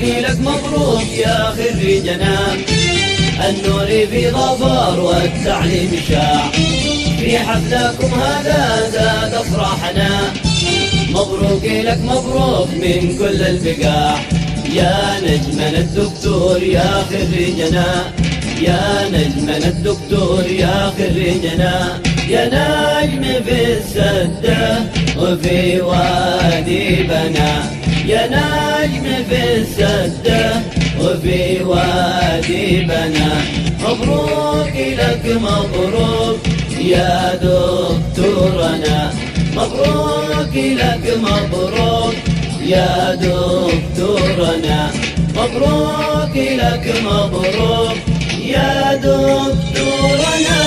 لك مبروك يا خريجنا، النور في ظفر والتعليم شاع، في حفلكم هذا زاد افراحنا. مبروك لك مبروك من كل البقاع، يا نجمنا الدكتور يا خريجنا، يا نجمنا الدكتور يا خريجنا. يا نجم في السدة وفي وادي بنا، يا نجم في السدة وفي وادي بنا. مبروك لك مبروك يا دكتورنا، مبروك لك مبروك يا دكتورنا، مبروك لك مبروك يا دكتورنا.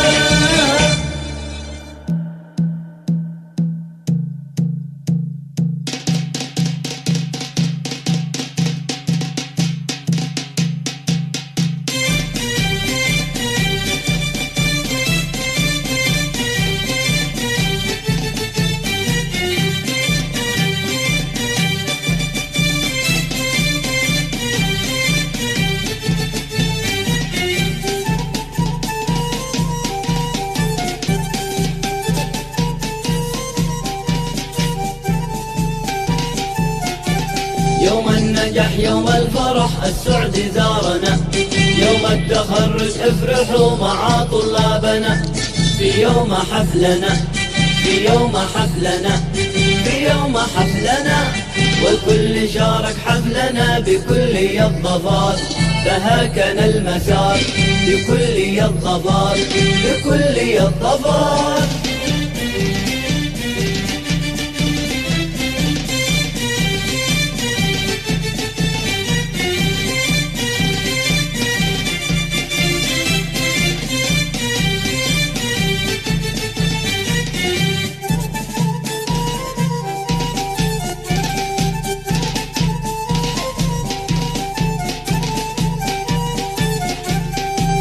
يوم النجاح يوم الفرح السعد زارنا، يوم التخرج افرحوا مع طلابنا. في يوم حفلنا، في يوم حفلنا، في يوم حفلنا، والكل شارك حفلنا بكل الظفار. فهكذا المسار بكل الظفار، بكل الظفار.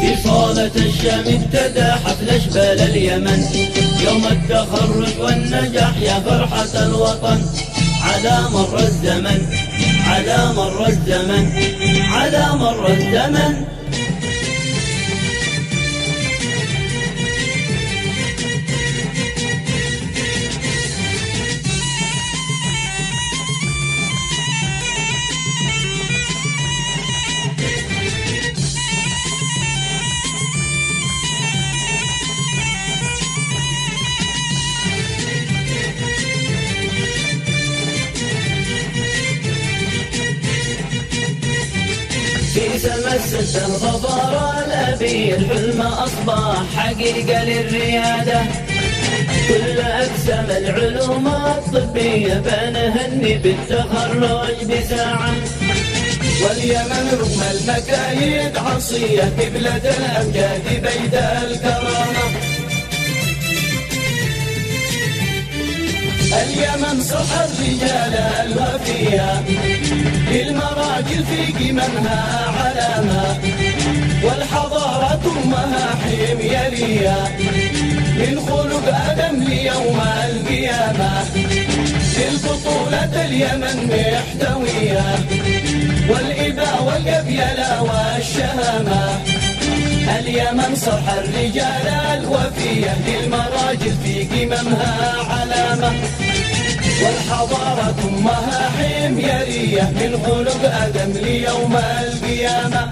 في صالة الشام ابتدى حفل أشبال اليمن، يوم التخرج والنجاح يا فرحة الوطن. على مر الزمن، على مر الزمن، على مر الزمن. في سما الستة الظفر الأبي الحلم أصبح حقيقة للريادة. كل أقسام العلوم الطبية بنهني بالتخرج بساعة. واليمن رغم المكايد عصية قبلة الأمجاد بيت الكرامة. اليمن صح الرجال الوفية، للمراجل في قممها علامة. والحضارة أمها حميرية، من خلق آدم ليوم القيامة. للبطولة اليمن محتوية، والإباء والقبيلة والشهامة. اليمن صح الرجال الوفية، للمراجل في قممها علامة. والحضارة أمها حميرية، من خلق آدم ليوم القيامة.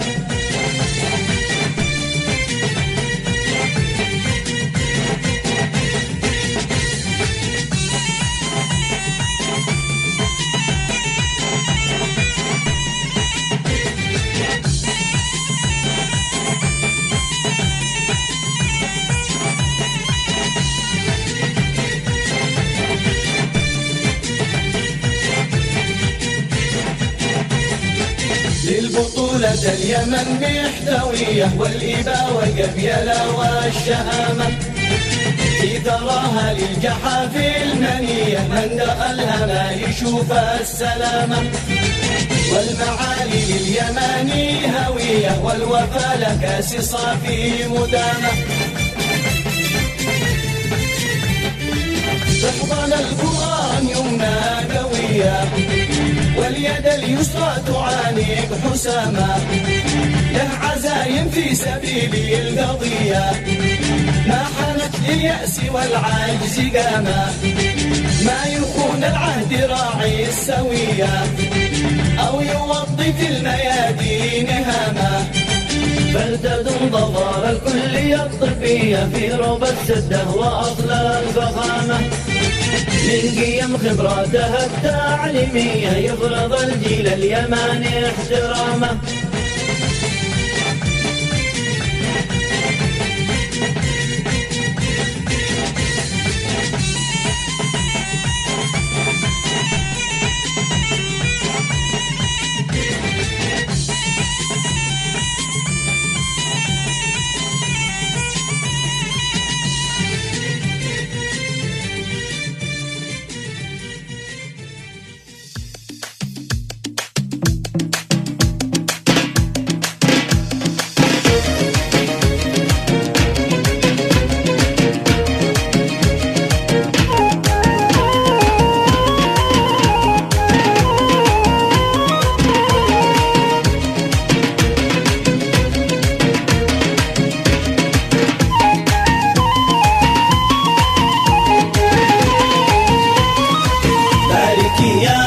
للبطولة اليمن محتوية، والإباء والقبيلة والشهامة. في ثراها للجحافل المنية، من دخلها ما يشوف السلامة. والمعالي لليماني هوية، والوفا لكاس صافي مدامة. تحضن القرآن يمنى قوية، واليد اليسرى تعانق حسامة، له عزايم في سبيل القضية، ما حنت لليأس والعجز قامة، ما يخون العهد راعي السوية، أو يوطي في الميادين هامة، فلتدم ظفار الكلية الطبية في ربى السدة وأصل الفخامة، من قيم خبراتها التعليمية يفرض الجيل اليماني احترامه.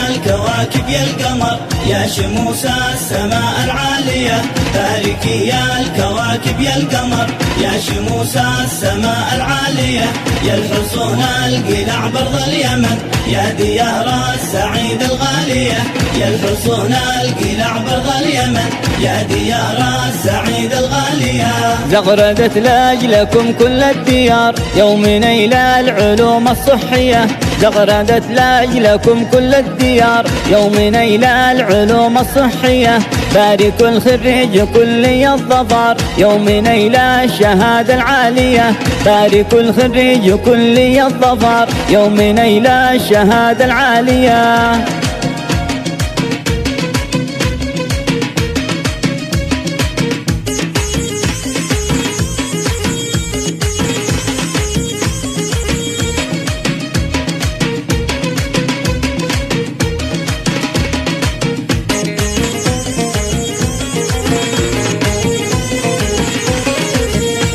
الكواكب يا القمر يا شموس السماء العالية، باركي يا الكواكب يا القمر يا شموس السماء العالية، يا الحصون القلع برض اليمن يا ديار السعيد الغالية، يا الحصون القلع برض اليمن يا ديار السعيد الغالية. زغردت لاجلكم كل الديار يومنا إلى العلوم الصحية، زغردت لاجلكم كل الديار يومنا إلى العلوم الصحية، باركوا الخريج كلي الظفر يومنا إلى الشهادة العالية، باركوا الخريج كلي الظفر يومنا إلى الشهادة العالية.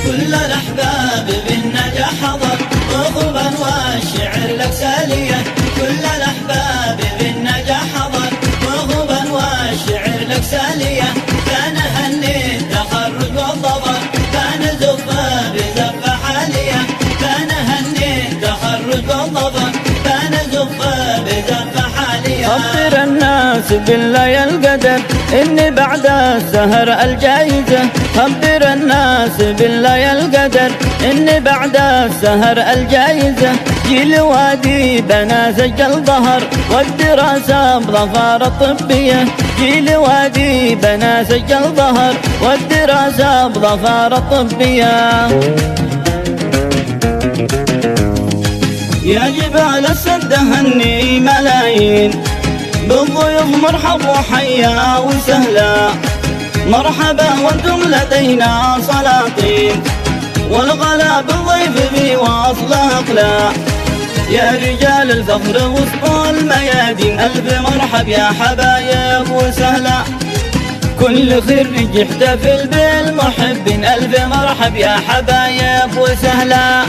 كل الأحباب بالنجاح حضر وغبا والشعر لك سالية، كان هني التخرج والظفر كان زفة بزفة حالية، كان هني التخرج والظفر كان زفة بزفة حالية. خبر الناس بالله يا القدر إني بعد السهر الجايزة، خبر الناس بالله يا القدر إني بعد السهر الجايزة، جيل وادي بنازج الظهر والدراسة بظفار الطبية، جيل وادي بنازج الظهر والدراسة بظفار الطبية. يا جبال السد هني ملايين بالضيوف مرحب وحيا وسهلا، مرحبا وانتم لدينا سلاطين والغلا بالضيف في وصل اقلا، يا رجال الفخر وسط الميادين الف مرحب يا حبايب وسهلا، كل خريج يحتفل بالمحبين الف مرحب يا حبايب وسهلا.